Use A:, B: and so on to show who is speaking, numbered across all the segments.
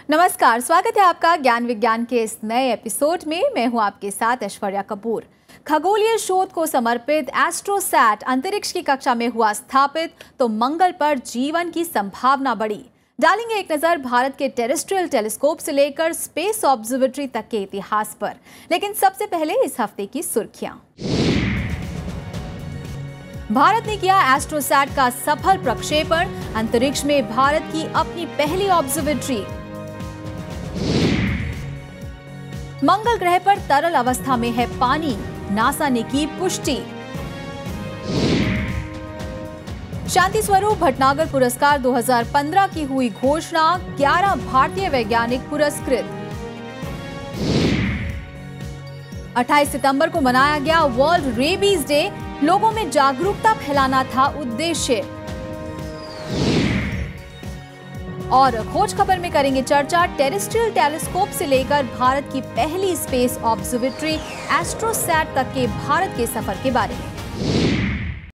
A: नमस्कार, स्वागत है आपका ज्ञान विज्ञान के इस नए एपिसोड में। मैं हूं आपके साथ ऐश्वर्या कपूर। खगोलीय शोध को समर्पित एस्ट्रोसैट अंतरिक्ष की कक्षा में हुआ स्थापित, तो मंगल पर जीवन की संभावना बढ़ी। डालेंगे एक नजर भारत के टेरेस्ट्रियल टेलीस्कोप से लेकर स्पेस ऑब्जर्वेटरी तक के इतिहास पर। लेकिन सबसे पहले इस हफ्ते की सुर्खियां। भारत ने किया एस्ट्रोसैट का सफल प्रक्षेपण, अंतरिक्ष में भारत की अपनी पहली ऑब्जर्वेटरी। मंगल ग्रह पर तरल अवस्था में है पानी, नासा ने की पुष्टि। शांति स्वरूप भटनागर पुरस्कार 2015 की हुई घोषणा, 11 भारतीय वैज्ञानिक पुरस्कृत। 28 सितंबर को मनाया गया वर्ल्ड रेबीज डे, लोगों में जागरूकता फैलाना था उद्देश्य। और खोज खबर में करेंगे चर्चा टेरेस्ट्रियल टेलीस्कोप से लेकर भारत की पहली स्पेस ऑब्जर्वेटरी एस्ट्रोसैट तक के भारत के सफर के बारे में।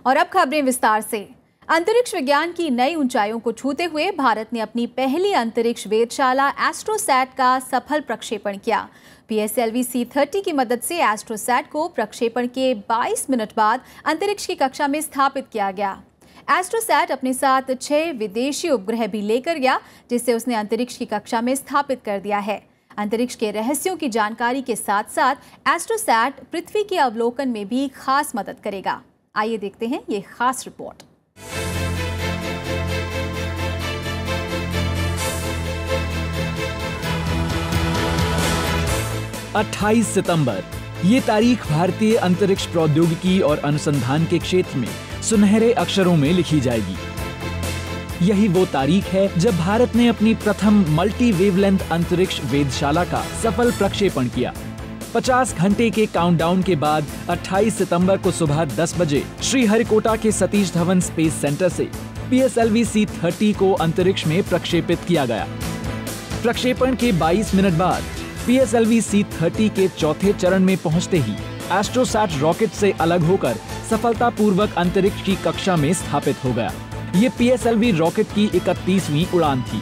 A: और अब खबरें विस्तार से। अंतरिक्ष विज्ञान की नई ऊंचाइयों को छूते हुए भारत ने अपनी पहली अंतरिक्ष वेधशाला एस्ट्रोसैट का सफल प्रक्षेपण किया। PSLV C-30 की मदद से एस्ट्रोसैट को प्रक्षेपण के 22 मिनट बाद अंतरिक्ष की कक्षा में स्थापित किया गया। एस्ट्रोसैट अपने साथ 6 विदेशी उपग्रह भी लेकर गया, जिसे उसने अंतरिक्ष की कक्षा में स्थापित कर दिया है। अंतरिक्ष के रहस्यों की जानकारी के साथ साथ एस्ट्रोसैट पृथ्वी के अवलोकन में भी खास मदद करेगा। आइए देखते हैं ये खास रिपोर्ट।
B: अट्ठाईस सितंबर, ये तारीख भारतीय अंतरिक्ष प्रौद्योगिकी और अनुसंधान के क्षेत्र में सुनहरे अक्षरों में लिखी जाएगी। यही वो तारीख है जब भारत ने अपनी प्रथम मल्टी वेवलेंथ अंतरिक्ष वेधशाला का सफल प्रक्षेपण किया। 50 घंटे के काउंटडाउन के बाद 28 सितंबर को सुबह 10 बजे श्रीहरिकोटा के सतीश धवन स्पेस सेंटर से PSLV C-30 को अंतरिक्ष में प्रक्षेपित किया गया। प्रक्षेपण के 22 मिनट बाद PSLV C-30 के चौथे चरण में पहुंचते ही एस्ट्रोसैट रॉकेट से अलग होकर सफलतापूर्वक अंतरिक्ष की कक्षा में स्थापित हो गया। ये PSLV रॉकेट की 31वीं उड़ान थी।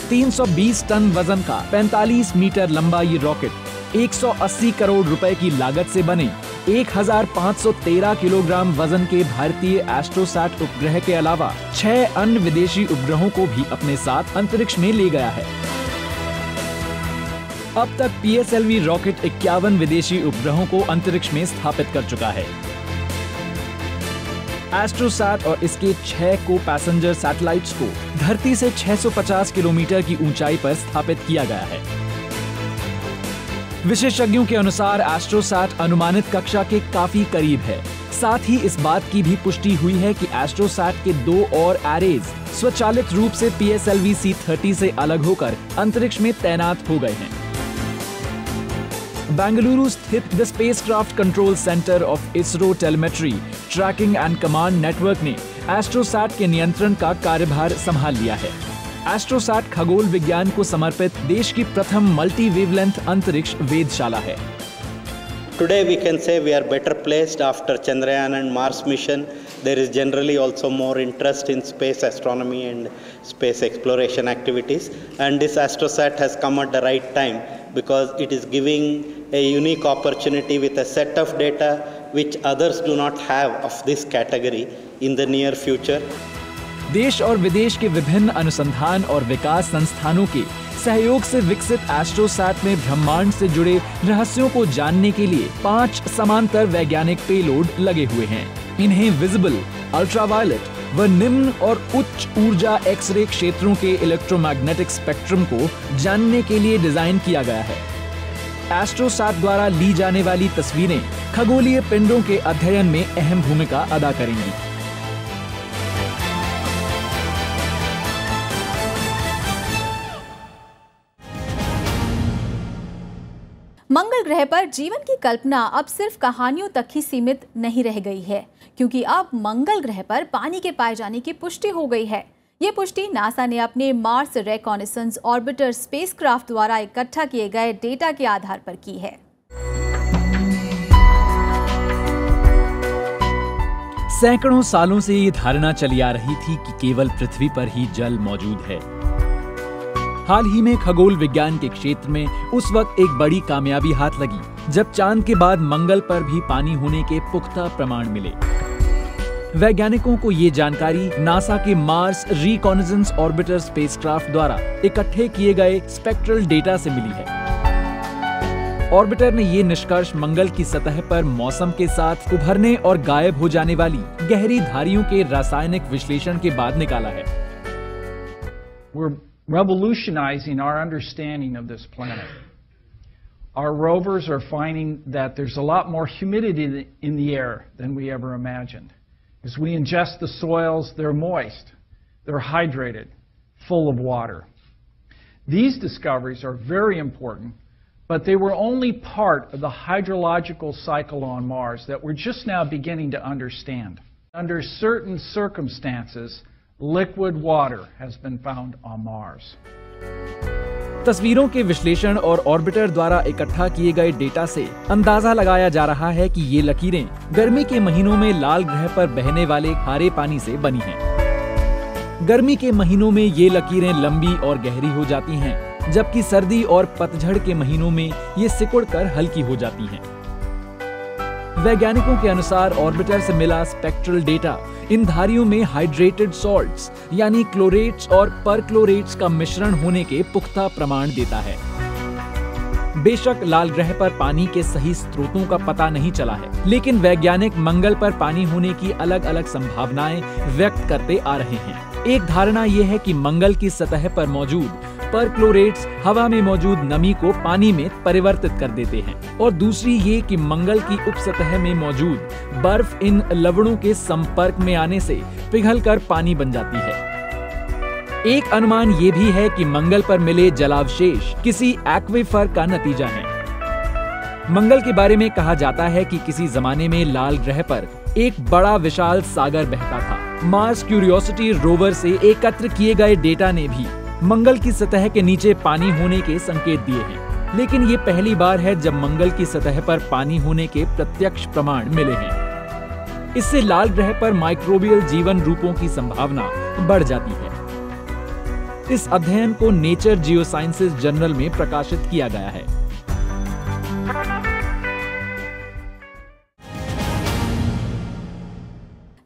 B: 320 टन वजन का 45 मीटर लंबा ये रॉकेट 180 करोड़ रुपए की लागत से बने 1513 किलोग्राम वजन के भारतीय एस्ट्रोसैट उपग्रह के अलावा 6 अन्य विदेशी उपग्रहों को भी अपने साथ अंतरिक्ष में ले गया है। अब तक PSLV रॉकेट 51 विदेशी उपग्रहों को अंतरिक्ष में स्थापित कर चुका है। एस्ट्रोसैट और इसके 6 को पैसेंजर सैटेलाइट्स को धरती से 650 किलोमीटर की ऊंचाई पर स्थापित किया गया है। विशेषज्ञों के अनुसार एस्ट्रोसैट अनुमानित कक्षा के काफी करीब है। साथ ही इस बात की भी पुष्टि हुई है कि एस्ट्रोसैट के 2 और एरेज स्वचालित रूप से PSLV C-30 से अलग होकर अंतरिक्ष में तैनात हो गए हैं। बेंगलुरु स्थित the spacecraft control centre of ISRO telemetry tracking and command network ने एस्ट्रोसैट के नियंत्रण का कार्यभार संभाल लिया है। एस्ट्रोसैट खगोल विज्ञान को समर्पित देश की प्रथम मल्टी वेवलेंथ अंतरिक्ष वेधशाला है।
C: Today we can say we are better placed after Chandrayaan and Mars mission. There is generally also more interest in space astronomy and space exploration activities, and this astrosat has come at the right time because it is giving a unique opportunity with a set of data which others do not have of this category in the near future.
B: देश और विदेश के विभिन्न अनुसंधान और विकास संस्थानों के सहयोग से विकसित एस्ट्रोसैट में ब्रह्मांड से जुड़े रहस्यों को जानने के लिए 5 समांतर वैज्ञानिक पेलोड लगे हुए हैं। इन्हें विजिबल, अल्ट्रावायलेट व निम्न और उच्च ऊर्जा एक्सरे क्षेत्रों के इलेक्ट्रोमैग्नेटिक स्पेक्ट्रम को जानने के लिए डिजाइन किया गया है। एस्ट्रोसैट द्वारा ली जाने वाली तस्वीरें खगोलीय पिंडों के अध्ययन में अहम भूमिका अदा करेंगी।
A: मंगल ग्रह पर जीवन की कल्पना अब सिर्फ कहानियों तक ही सीमित नहीं रह गई है, क्योंकि अब मंगल ग्रह पर पानी के पाए जाने की पुष्टि हो गई है। ये पुष्टि नासा ने अपने मार्स रिकॉनेसेंस ऑर्बिटर स्पेसक्राफ्ट द्वारा इकट्ठा किए गए डेटा के आधार पर की है।
B: सैकड़ों सालों से ये धारणा चली आ रही थी कि केवल पृथ्वी पर ही जल मौजूद है। हाल ही में खगोल विज्ञान के क्षेत्र में उस वक्त एक बड़ी कामयाबी हाथ लगी जब चांद के बाद मंगल पर भी पानी होने के पुख्ता प्रमाण मिले। वैज्ञानिकों को ये जानकारी नासा के मार्स रिकॉनेसेंस ऑर्बिटर स्पेसक्राफ्ट द्वारा इकट्ठे किए गए स्पेक्ट्रल डेटा से मिली है। ऑर्बिटर ने ये निष्कर्ष मंगल की सतह पर मौसम के साथ उभरने और गायब हो जाने वाली गहरी धारियों के रासायनिक विश्लेषण के बाद निकाला है।
D: We're revolutionizing our understanding of this planet. Our rovers are finding that there's a lot more humidity in the air than we ever imagined. As we ingest the soils, they're moist, they're hydrated, full of water. These discoveries are very important, but they were only part of the hydrological cycle on Mars that we're just now beginning to understand. Under certain circumstances, liquid water has been found on Mars.
B: तस्वीरों के विश्लेषण और orbiter द्वारा इकट्ठा किए गए data से अंदाजा लगाया जा रहा है कि ये लकीरें गर्मी के महीनों में लाल ग्रह पर बहने वाले खारे पानी से बनी हैं। गर्मी के महीनों में ये लकीरें लंबी और गहरी हो जाती हैं, जबकि सर्दी और पतझड़ के महीनों में ये सिकुड़कर हल्की हो जाती हैं। वैज्ञानिकों के अनुसार ऑर्बिटर से मिला स्पेक्ट्रल डेटा इन धारियों में हाइड्रेटेड सॉल्ट्स यानी क्लोरेट्स और परक्लोरेट्स का मिश्रण होने के पुख्ता प्रमाण देता है। बेशक लाल ग्रह पर पानी के सही स्रोतों का पता नहीं चला है, लेकिन वैज्ञानिक मंगल पर पानी होने की अलग अलग संभावनाएं व्यक्त करते आ रहे हैं। एक धारणा यह है कि मंगल की सतह पर मौजूद परक्लोरेट्स हवा में मौजूद नमी को पानी में परिवर्तित कर देते हैं, और दूसरी ये कि मंगल की उपसतह में मौजूद बर्फ इन लवणों के संपर्क में आने से पिघलकर पानी बन जाती है। एक अनुमान ये भी है कि मंगल पर मिले जलावशेष किसी एक्वीफर का नतीजा है। मंगल के बारे में कहा जाता है कि किसी जमाने में लाल ग्रह पर एक बड़ा विशाल सागर बहता था। मार्स क्यूरियोसिटी रोवर से एकत्र किए गए डेटा ने भी मंगल की सतह के नीचे पानी होने के संकेत दिए हैं, लेकिन ये पहली बार है जब मंगल की सतह पर पानी होने के प्रत्यक्ष प्रमाण मिले हैं। इससे लाल ग्रह पर माइक्रोबियल जीवन रूपों की संभावना बढ़ जाती है। इस अध्ययन को नेचर जियोसाइंसेस जर्नल में प्रकाशित किया गया है।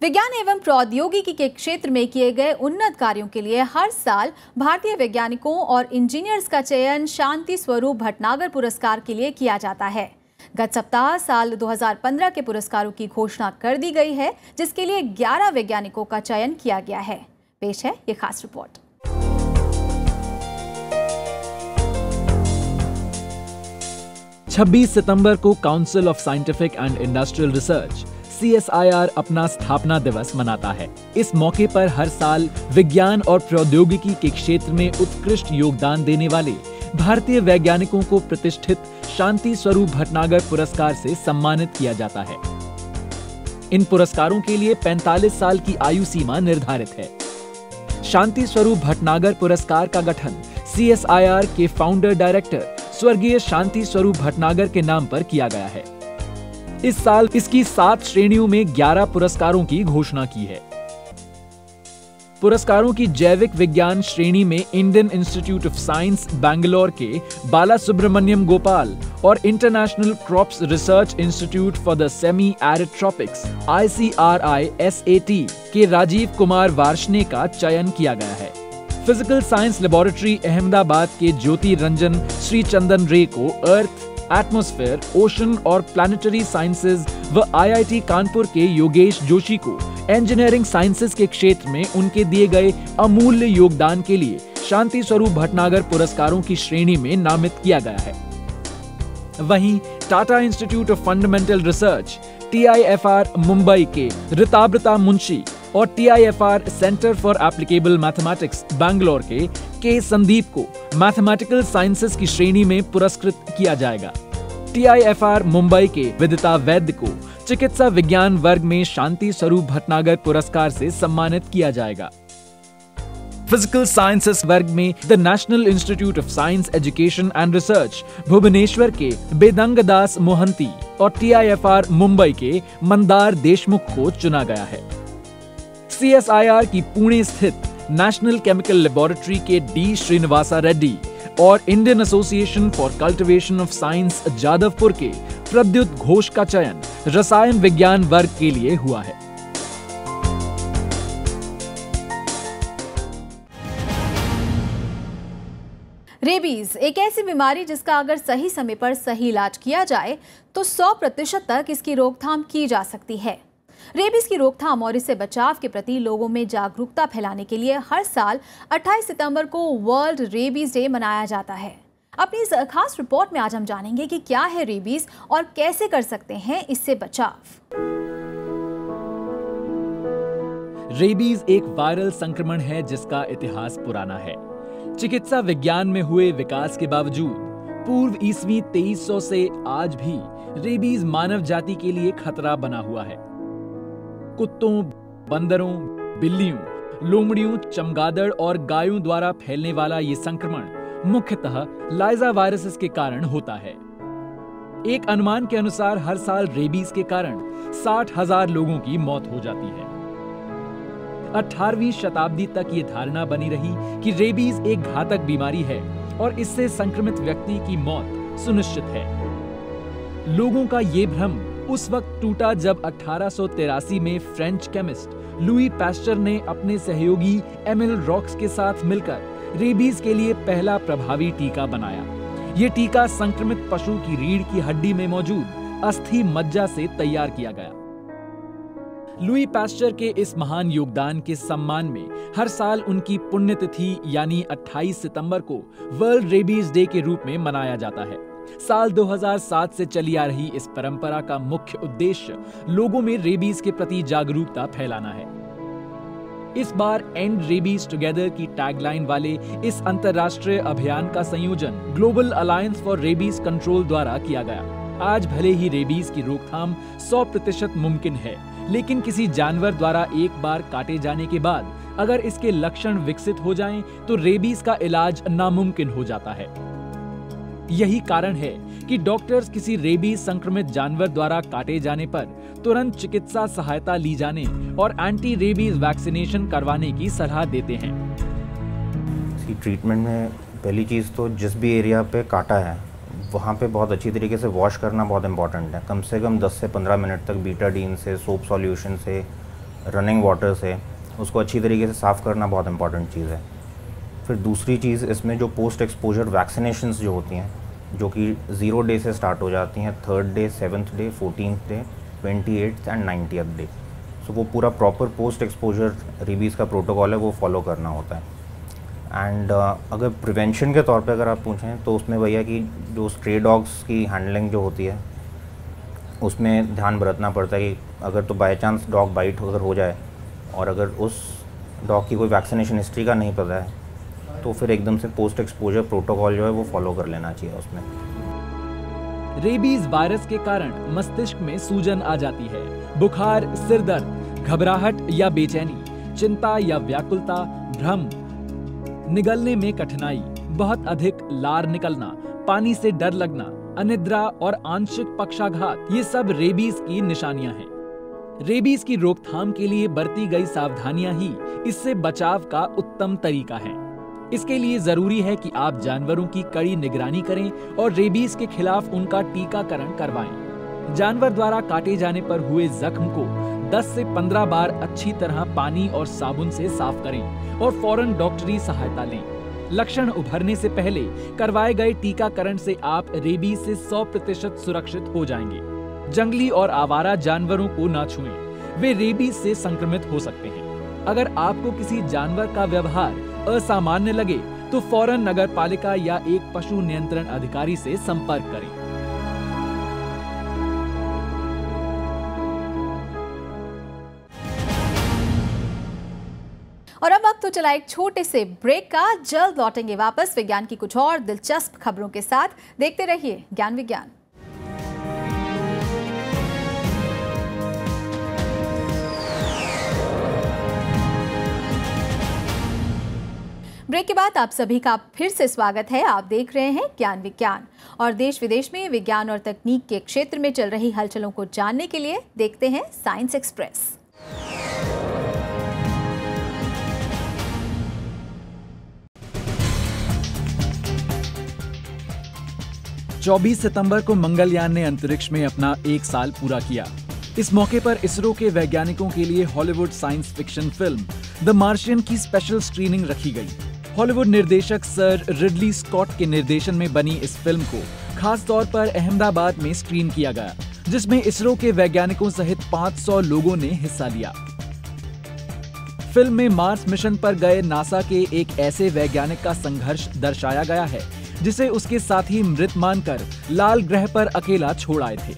A: विज्ञान एवं प्रौद्योगिकी के क्षेत्र में किए गए उन्नत कार्यों के लिए हर साल भारतीय वैज्ञानिकों और इंजीनियर्स का चयन शांति स्वरूप भटनागर पुरस्कार के लिए किया जाता है। गत सप्ताह साल 2015 के पुरस्कारों की घोषणा कर दी गई है, जिसके लिए 11 वैज्ञानिकों का चयन किया गया है। पेश है ये खास रिपोर्ट।
B: छब्बीस सितंबर को council of scientific and industrial research CSIR अपना स्थापना दिवस मनाता है। इस मौके पर हर साल विज्ञान और प्रौद्योगिकी के क्षेत्र में उत्कृष्ट योगदान देने वाले भारतीय वैज्ञानिकों को प्रतिष्ठित शांति स्वरूप भटनागर पुरस्कार से सम्मानित किया जाता है। इन पुरस्कारों के लिए 45 साल की आयु सीमा निर्धारित है। शांति स्वरूप भटनागर पुरस्कार का गठन CSIR के फाउंडर डायरेक्टर स्वर्गीय शांति स्वरूप भटनागर के नाम पर किया गया है। इस साल इसकी 7 श्रेणियों में 11 पुरस्कारों की घोषणा की है। पुरस्कारों की जैविक विज्ञान श्रेणी में Indian institute of science Bangalore के बाला सुब्रमण्यम गोपाल और international crops research institute for the semi arid tropics ICRI-SAT के राजीव कुमार वार्ष्णे का चयन किया गया है। फिजिकल साइंस लेबोरेटरी अहमदाबाद के ज्योति रंजन श्रीचंदन रे को अर्थ, एटमॉस्फेयर, ओशन और प्लैनेटरी साइंसेज व IIT कानपुर के योगेश जोशी को इंजीनियरिंग साइंसेज के क्षेत्र में उनके दिए गए अमूल्य योगदान के लिए शांति स्वरूप भटनागर पुरस्कारों की श्रेणी में नामित किया गया है। वहीं Tata institute of fundamental research TIFR Mumbai के ऋताब्रता मुंशी और TIFR centre for applicable mathematics Bangalore के संदीप को मैथमेटिकल साइंसेज की श्रेणी में पुरस्कृत किया जाएगा। TIFR मुंबई के विदिता वैद्य को चिकित्सा विज्ञान वर्ग में शांति स्वरूप भटनागर पुरस्कार से सम्मानित किया जाएगा। फिजिकल साइंसेस वर्ग में the National Institute of Science Education and Research Bhubaneswar के बेदंग दास मोहंती और TIFR मुंबई के मंदार देशमुख को चुना गया है। CSIR की पुणे स्थित नेशनल केमिकल लेबोरेटरी के D श्रीनिवासा रेड्डी और Indian association for cultivation of science Jadavpur के प्रद्युत घोष का चयन रसायन विज्ञान वर्ग के लिए हुआ है।
A: रेबीज एक ऐसी बीमारी जिसका अगर सही समय पर सही इलाज किया जाए तो 100% तक इसकी रोकथाम की जा सकती है। रेबीज की रोकथाम और इससे बचाव के प्रति लोगों में जागरूकता फैलाने के लिए हर साल 28 सितंबर को वर्ल्ड रेबीज डे मनाया जाता है। अपनी इस खास रिपोर्ट में आज हम जानेंगे कि क्या है रेबीज और कैसे कर सकते हैं इससे बचाव।
B: रेबीज एक वायरल संक्रमण है जिसका इतिहास पुराना है। चिकित्सा विज्ञान में हुए विकास के बावजूद पूर्व ईस्वी 2300 से आज भी रेबीज मानव जाति के लिए खतरा बना हुआ है। कुत्तों, बंदरों, बिल्लियों, लोमड़ियों, चमगादड़ और गायों द्वारा फैलने वाला ये संक्रमण मुख्यतः लाइजा वायरसेस के कारण होता है। एक अनुमान के अनुसार हर साल रेबीज के कारण 60,000 लोगों की मौत हो जाती है। 18वीं शताब्दी तक ये धारणा बनी रही कि रेबीज एक घातक बीमारी है और इससे संक्रमित व्यक्ति की मौत सुनिश्चित है। लोगों का ये भ्रम उस वक्त टूटा जब 1883 में फ्रेंच केमिस्ट लुई पैस्चर ने अपने सहयोगी एमिल रॉक्स के साथ मिलकर रेबीज के लिए पहला प्रभावी टीका बनाया। ये टीका संक्रमित पशु की रीढ़ की हड्डी में मौजूद अस्थि मज्जा से तैयार किया गया। लुई पैस्चर के इस महान योगदान के सम्मान में हर साल उनकी पुण्यतिथि यानी 28 सितंबर को वर्ल्ड रेबीज डे के रूप में मनाया जाता है। साल 2007 से चली आ रही इस परंपरा का मुख्य उद्देश्य लोगों में रेबीज के प्रति जागरूकता फैलाना है। इस बार एंड रेबीज टुगेदर की टैगलाइन वाले इस अंतर्राष्ट्रीय अभियान का संयोजन global alliance for rabies control द्वारा किया गया। आज भले ही रेबीज की रोकथाम 100% मुमकिन है, लेकिन किसी जानवर द्वारा एक बार काटे जाने के बाद अगर इसके लक्षण विकसित हो जाएं, तो रेबीज का इलाज नामुमकिन हो जाता है। यही कारण है कि डॉक्टर्स किसी रेबीज संक्रमित जानवर द्वारा काटे जाने पर तुरंत चिकित्सा सहायता ली जाने और एंटी रेबीज वैक्सीनेशन करवाने की सलाह देते हैं।
E: ट्रीटमेंट में पहली चीज तो जिस भी एरिया पे काटा है वहाँ पे बहुत अच्छी तरीके से वॉश करना बहुत इंपॉर्टेंट है। कम से कम 10 से 15 मिनट तक बीटाडीन से, सोप सॉल्यूशन से, रनिंग वाटर से उसको अच्छी तरीके से साफ़ करना बहुत इंपॉर्टेंट चीज़ है। फिर दूसरी चीज़ इसमें जो पोस्ट एक्सपोजर वैक्सीनेशंस जो होती हैं, जो कि 0 डे से स्टार्ट हो जाती हैं, 3rd day, 7th day, 14th day, 28th and 90th day. So वो पूरा प्रॉपर पोस्ट एक्सपोजर रेबीज़ का प्रोटोकॉल है, वो फॉलो करना होता है। एंड अगर प्रिवेंशन के तौर पे अगर आप पूछें तो उसमें भैया कि जो स्ट्रे डॉग्स की हैंडलिंग जो होती है उसमें ध्यान बरतना पड़ता है कि अगर तो बाय चांस डॉग बाइट अगर हो जाए और अगर उस डॉग की कोई वैक्सीनेशन हिस्ट्री का नहीं पता है तो फिर एकदम से पोस्ट एक्सपोजर प्रोटोकॉल जो है वो फॉलो कर लेना चाहिए उसमें।
B: रेबीज वायरस के कारण मस्तिष्क में सूजन आ जाती है। बुखार, सिर दर्द, घबराहट या बेचैनी, चिंता या व्याकुलता, भ्रम, निगलने में कठिनाई, बहुत अधिक लार निकलना, पानी से डर लगना, अनिद्रा और आंशिक पक्षाघात, ये सब रेबीज की निशानियां हैं। रेबीज की रोकथाम के लिए बरती गई सावधानियां ही इससे बचाव का उत्तम तरीका है। इसके लिए जरूरी है कि आप जानवरों की कड़ी निगरानी करें और रेबीज के खिलाफ उनका टीकाकरण करवाएं। जानवर द्वारा काटे जाने पर हुए जख्म को 10 से 15 बार अच्छी तरह पानी और साबुन से साफ करें और फौरन डॉक्टरी सहायता लें। लक्षण उभरने से पहले करवाए गए टीकाकरण से आप रेबीज से 100% सुरक्षित हो जाएंगे। जंगली और आवारा जानवरों को ना छुएं, वे रेबीज से संक्रमित हो सकते हैं। अगर आपको किसी जानवर का व्यवहार असामान्य लगे तो फौरन नगर पालिका या एक पशु नियंत्रण अधिकारी से संपर्क करें।
A: और अब वक्त तो चला एक छोटे से ब्रेक का। जल्द लौटेंगे वापस विज्ञान की कुछ और दिलचस्प खबरों के साथ। देखते रहिए ज्ञान विज्ञान। ब्रेक के बाद आप सभी का फिर से स्वागत है। आप देख रहे हैं ज्ञान विज्ञान और देश विदेश में विज्ञान और तकनीक के क्षेत्र में चल रही हलचलों को जानने के लिए देखते हैं साइंस एक्सप्रेस।
B: चौबीस सितंबर को मंगलयान ने अंतरिक्ष में अपना 1 साल पूरा किया। इस मौके पर इसरो के वैज्ञानिकों के लिए Hollywood science fiction film the Martian की स्पेशल स्क्रीनिंग रखी गई। हॉलीवुड निर्देशक सर रिडली स्कॉट के निर्देशन में बनी इस फिल्म को खास तौर पर अहमदाबाद में स्क्रीन किया गया, जिसमें इसरो के वैज्ञानिकों सहित 500 लोगों ने हिस्सा लिया। फिल्म में मार्स मिशन पर गए नासा के एक ऐसे वैज्ञानिक का संघर्ष दर्शाया गया है जिसे उसके साथी मृत मानकर लाल ग्रह पर अकेला छोड़ आए थे।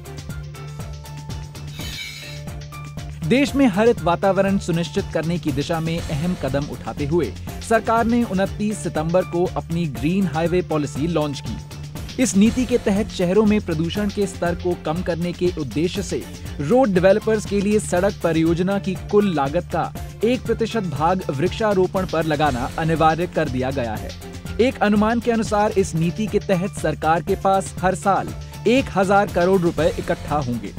B: देश में हरित वातावरण सुनिश्चित करने की दिशा में अहम कदम उठाते हुए सरकार ने 29 सितंबर को अपनी ग्रीन हाईवे पॉलिसी लॉन्च की। इस नीति के तहत शहरों में प्रदूषण के स्तर को कम करने के उद्देश्य से रोड डेवलपर्स के लिए सड़क परियोजना की कुल लागत का 1% भाग वृक्षारोपण पर लगाना अनिवार्य कर दिया गया है। एक अनुमान के अनुसार इस नीति के तहत सरकार के पास हर साल 1000 करोड़ रुपए इकट्ठा होंगे।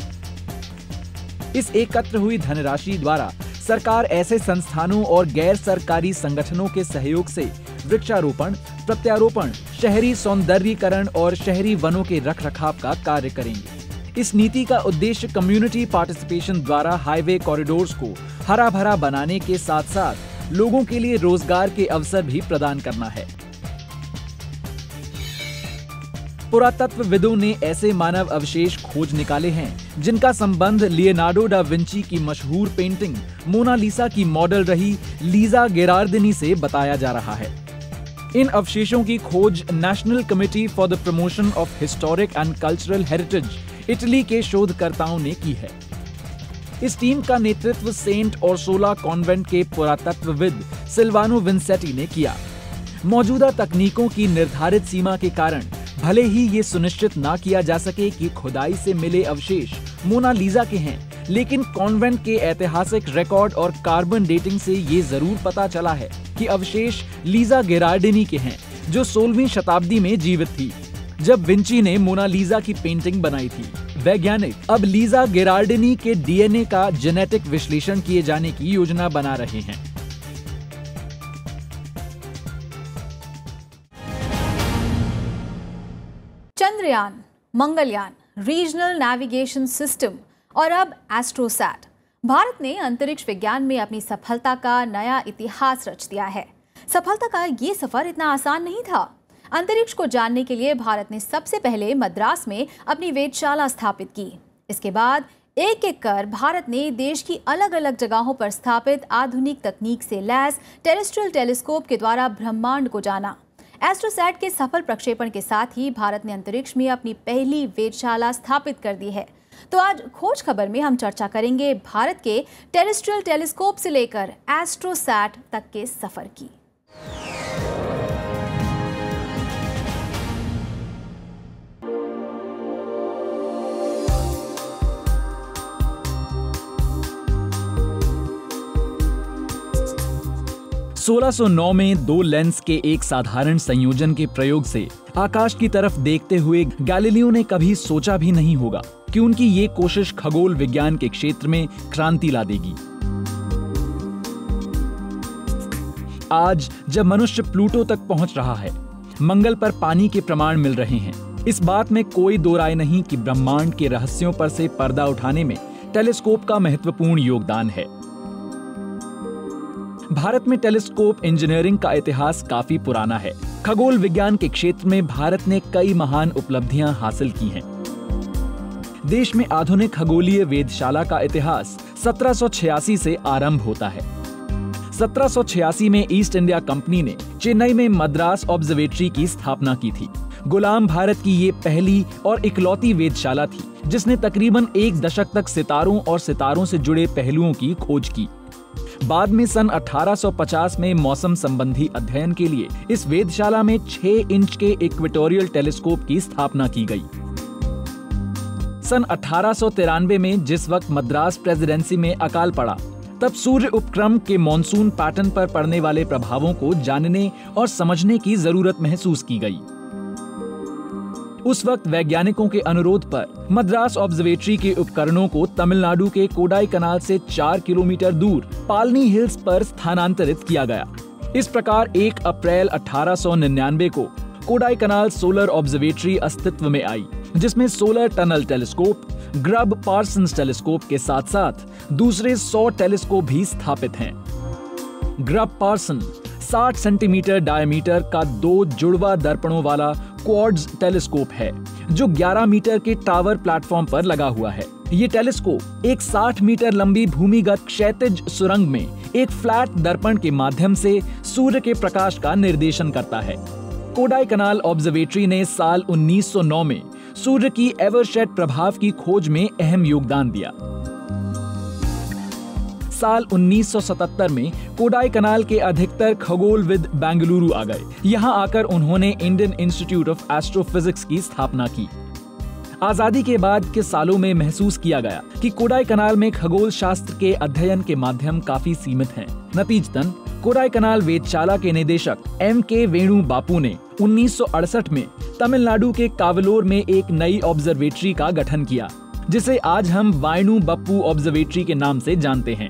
B: इस एकत्र हुई धनराशि द्वारा सरकार ऐसे संस्थानों और गैर सरकारी संगठनों के सहयोग से वृक्षारोपण, प्रत्यारोपण, शहरी सौंदर्यीकरण और शहरी वनों के रखरखाव का कार्य करेंगे। इस नीति का उद्देश्य कम्युनिटी पार्टिसिपेशन द्वारा हाईवे कॉरिडोर्स को हरा भरा बनाने के साथ साथ लोगों के लिए रोजगार के अवसर भी प्रदान करना है। पुरातत्वविदों ने ऐसे मानव अवशेष खोज निकाले हैं जिनका संबंध लियोनार्डो डा विंची की मशहूर पेंटिंग मोनालिसा की मॉडल रही लीजा गेरार्डिनी से बताया जा रहा है। इन अवशेषों की खोज national committee for the promotion of historic and cultural heritage Italy के शोधकर्ताओं ने की है। इस टीम का नेतृत्व सेंट ऑर्सोला कॉन्वेंट के पुरातत्वविद सिल्वानो विंसेटी ने किया। मौजूदा तकनीकों की निर्धारित सीमा के कारण भले ही ये सुनिश्चित ना किया जा सके कि खुदाई से मिले अवशेष मोनालिसा के हैं, लेकिन कॉन्वेंट के ऐतिहासिक रिकॉर्ड और कार्बन डेटिंग से ये जरूर पता चला है कि अवशेष लीजा गेरार्डिनी के हैं, जो 16वीं शताब्दी में जीवित थी, जब विंची ने मोनालिसा की पेंटिंग बनाई थी। वैज्ञानिक अब लीजा गेरार्डिनी के डीएनए का जेनेटिक विश्लेषण किए जाने की योजना बना रहे हैं।
A: Chandrayaan, Mangalyaan, regional navigation system और अब एस्ट्रोसैट, भारत ने अंतरिक्ष विज्ञान में अपनी सफलता का नया इतिहास रच दिया है। सफलता का ये सफर इतना आसान नहीं था। अंतरिक्ष को जानने के लिए भारत ने सबसे पहले मद्रास में अपनी वेधशाला स्थापित की। इसके बाद एक एक कर भारत ने देश की अलग अलग जगहों पर स्थापित आधुनिक तकनीक से लैस टेरेस्ट्रियल टेलीस्कोप के द्वारा ब्रह्मांड को जाना। एस्ट्रोसैट के सफल प्रक्षेपण के साथ ही भारत ने अंतरिक्ष में अपनी पहली वेधशाला स्थापित कर दी है। तो आज खोज खबर में हम चर्चा करेंगे भारत के टेरेस्ट्रियल टेलीस्कोप से लेकर एस्ट्रोसैट तक के सफर की।
B: (1609) में 2 लेंस के एक साधारण संयोजन के प्रयोग से आकाश की तरफ देखते हुए गैलीलियो ने कभी सोचा भी नहीं होगा कि उनकी ये कोशिश खगोल विज्ञान के क्षेत्र में क्रांति ला देगी। आज जब मनुष्य प्लूटो तक पहुंच रहा है, मंगल पर पानी के प्रमाण मिल रहे हैं, इस बात में कोई दो राय नहीं कि ब्रह्मांड के रहस्यों पर से पर्दा उठाने में टेलीस्कोप का महत्वपूर्ण योगदान है। भारत में टेलीस्कोप इंजीनियरिंग का इतिहास काफी पुराना है। खगोल विज्ञान के क्षेत्र में भारत ने कई महान उपलब्धियां हासिल की हैं। देश में आधुनिक खगोलीय वेधशाला का इतिहास 1786 से आरंभ होता है। 1786 में ईस्ट इंडिया कंपनी ने चेन्नई में मद्रास ऑब्जर्वेटरी की स्थापना की थी। गुलाम भारत की ये पहली और इकलौती वेधशाला थी जिसने तकरीबन 1 दशक तक सितारों और सितारों से जुड़े पहलुओं की खोज की। बाद में सन 1850 में मौसम संबंधी अध्ययन के लिए इस वेधशाला में 6 इंच के इक्वेटोरियल टेलीस्कोप की स्थापना की गई। सन 1893 में जिस वक्त मद्रास प्रेसिडेंसी में अकाल पड़ा, तब सूर्य उपक्रम के मॉनसून पैटर्न पर पड़ने वाले प्रभावों को जानने और समझने की जरूरत महसूस की गई। उस वक्त वैज्ञानिकों के अनुरोध पर मद्रास ऑब्जर्वेटरी के उपकरणों को तमिलनाडु के कोडाई कनाल से 4 किलोमीटर दूर पालनी हिल्स पर स्थानांतरित किया गया। इस प्रकार 1 अप्रैल 1899 को कोडाई कनाल सोलर ऑब्जर्वेटरी अस्तित्व में आई, जिसमें solar tunnel telescope, grub Parsons telescope के साथ साथ दूसरे 100 टेलीस्कोप भी स्थापित हैं। ग्रब पार्सन 60 सेंटीमीटर डायमीटर का 2 जुड़वा दर्पणों वाला क्वाड्स टेलीस्कोप है, जो 11 मीटर के टावर प्लेटफॉर्म पर लगा हुआ है। ये टेलीस्कोप एक 60 मीटर लंबी भूमिगत क्षैतिज सुरंग में एक फ्लैट दर्पण के माध्यम से सूर्य के प्रकाश का निर्देशन करता है। कोडाई कनाल ऑब्जर्वेटरी ने साल 1909 में सूर्य की एवरशेड प्रभाव की खोज में अहम योगदान दिया। साल 1977 में कोडाई कनाल के अधिकतर खगोलविद बेंगलुरु आ गए। यहां आकर उन्होंने इंडियन इंस्टीट्यूट ऑफ एस्ट्रोफिजिक्स की स्थापना की। आजादी के बाद के सालों में महसूस किया गया कि कोडाई कनाल में खगोल शास्त्र के अध्ययन के माध्यम काफी सीमित हैं। नतीजतन कोडाई कनाल वेधशाला के निदेशक M.K. वेणु बापू ने 1968 में तमिलनाडु के कावलोर में एक नई ऑब्जर्वेटरी का गठन किया, जिसे आज हम वायनु बप्पू ऑब्जर्वेटरी के नाम से जानते हैं।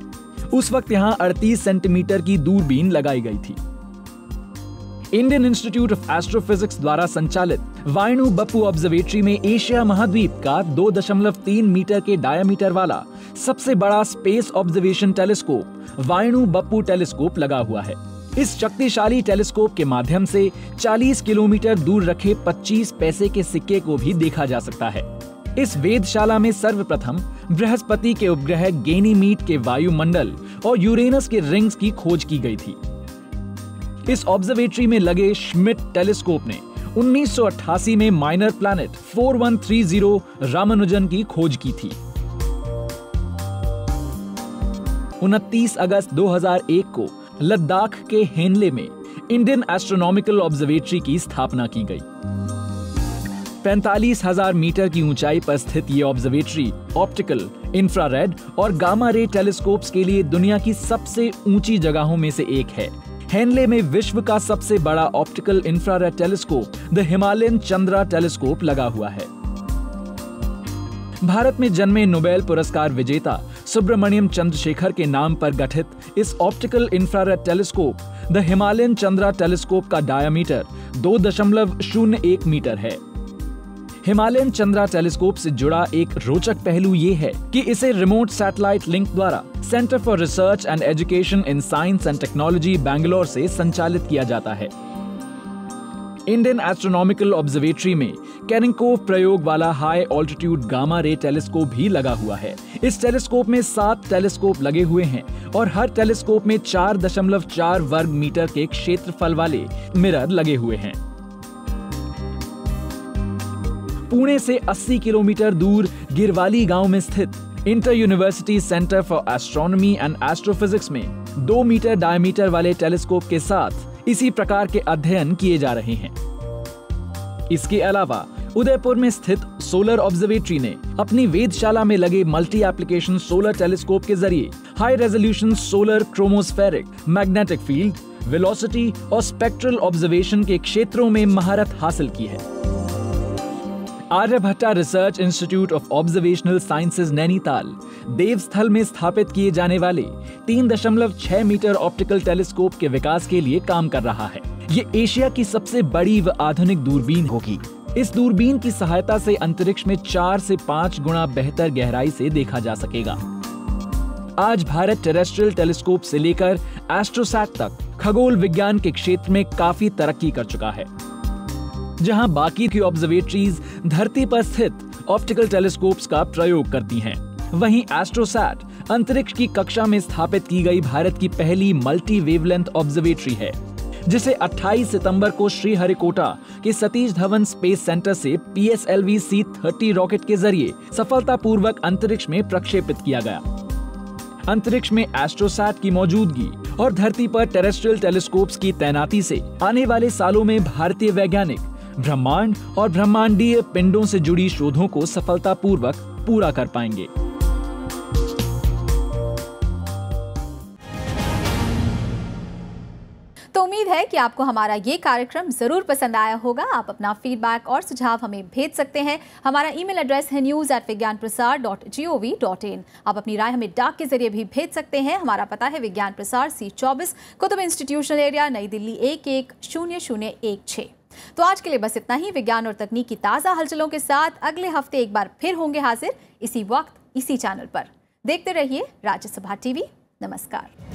B: उस वक्त यहाँ 38 सेंटीमीटर की दूरबीन लगाई गई थी। इंडियन इंस्टीट्यूट ऑफ एस्ट्रोफिजिक्स द्वारा संचालित वायनु बप्पू ऑब्जर्वेटरी में एशिया महाद्वीप का 2.3 मीटर के डायमीटर वाला सबसे बड़ा space observation telescope Vainu Bappu telescope लगा हुआ है। इस शक्तिशाली टेलीस्कोप के माध्यम से 40 किलोमीटर दूर रखे 25 पैसे के सिक्के को भी देखा जा सकता है। इस वेधशाला में सर्वप्रथम बृहस्पति के उपग्रह गैनीमीड के वायुमंडल और यूरेनस के रिंग्स की खोज की गई थी। इस ऑब्जर्वेटरी में लगे श्मिट टेलीस्कोप ने 1988 में माइनर प्लैनेट 4130 रामानुजन की खोज की थी। 29 अगस्त 2001 को लद्दाख के हेनले में इंडियन एस्ट्रोनॉमिकल ऑब्जर्वेटरी की स्थापना की गई। 45,000 मीटर की ऊंचाई पर स्थित ये ऑब्जर्वेटरी ऑप्टिकल, इंफ्रारेड और गामा रे टेलीस्कोप्स के लिए दुनिया की सबसे ऊंची जगहों में से एक है। हेनले में विश्व का सबसे बड़ा optical infrared telescope the Himalayan Chandra telescope लगा हुआ है। भारत में जन्मे नोबेल पुरस्कार विजेता सुब्रमण्यम चंद्रशेखर के नाम पर गठित इस optical infrared telescope the Himalayan Chandra telescope का डायमीटर 2.01 मीटर है। हिमालयन चंद्रा टेलीस्कोप से जुड़ा एक रोचक पहलू ये है कि इसे रिमोट सैटेलाइट लिंक द्वारा centre for research and education in science and technology Bangalore से संचालित किया जाता है। इंडियन एस्ट्रोनॉमिकल ऑब्जर्वेटरी में कैरिंकोव प्रयोग वाला high altitude gamma ray telescope भी लगा हुआ है। इस टेलीस्कोप में 7 टेलीस्कोप लगे हुए हैं और हर टेलीस्कोप में 4.4 वर्ग मीटर के क्षेत्रफल वाले मिरर लगे हुए हैं। पुणे से 80 किलोमीटर दूर गिरवाली गांव में स्थित inter university centre for astronomy and astrophysics में 2 मीटर डायमीटर वाले टेलीस्कोप के साथ इसी प्रकार के अध्ययन किए जा रहे हैं। इसके अलावा उदयपुर में स्थित सोलर ऑब्जर्वेटरी ने अपनी वेधशाला में लगे मल्टी एप्लीकेशन सोलर टेलीस्कोप के जरिए high resolution solar chromospheric, magnetic field, velocity और स्पेक्ट्रल ऑब्जर्वेशन के क्षेत्रों में महारत हासिल की है। Aryabhatta research institute of observational sciences Nainital Devasthal में स्थापित किए जाने वाले 3.6 मीटर ऑप्टिकल टेलीस्कोप के विकास के लिए काम कर रहा है। ये एशिया की सबसे बड़ी व आधुनिक दूरबीन होगी। इस दूरबीन की सहायता से अंतरिक्ष में 4 से 5 गुना बेहतर गहराई से देखा जा सकेगा। आज भारत टेरेस्ट्रियल टेलीस्कोप से लेकर एस्ट्रोसैट तक खगोल विज्ञान के क्षेत्र में काफी तरक्की कर चुका है। जहां बाकी की ऑब्जर्वेटरीज धरती पर स्थित ऑप्टिकल टेलीस्कोप्स का प्रयोग करती हैं, वहीं एस्ट्रोसैट अंतरिक्ष की कक्षा में स्थापित की गई भारत की पहली मल्टी वेवलेंथ ऑब्जर्वेटरी है, जिसे 28 सितंबर को श्रीहरिकोटा के सतीश धवन स्पेस सेंटर से PSLV C-30 रॉकेट के जरिए सफलतापूर्वक अंतरिक्ष में प्रक्षेपित किया गया। अंतरिक्ष में एस्ट्रोसैट की मौजूदगी और धरती पर टेरेस्ट्रियल टेलीस्कोप्स की तैनाती से आने वाले सालों में भारतीय वैज्ञानिक ब्रह्मांड और ब्रह्मांडीय पिंडों से जुड़ी शोधों को सफलतापूर्वक पूरा कर पाएंगे।
A: तो उम्मीद है कि आपको हमारा ये कार्यक्रम जरूर पसंद आया होगा। आप अपना फीडबैक और सुझाव हमें भेज सकते हैं। हमारा ईमेल एड्रेस है news@vigyanprasar.gov.in। आप अपनी राय हमें डाक के जरिए भी भेज सकते हैं। हमारा पता है विज्ञान प्रसार C24 कुतुब इंस्टीट्यूशनल एरिया, नई दिल्ली 110016। तो आज के लिए बस इतना ही। विज्ञान और तकनीक की ताज़ा हलचलों के साथ अगले हफ्ते एक बार फिर होंगे हाजिर, इसी वक्त इसी चैनल पर। देखते रहिए राज्यसभा टीवी। नमस्कार।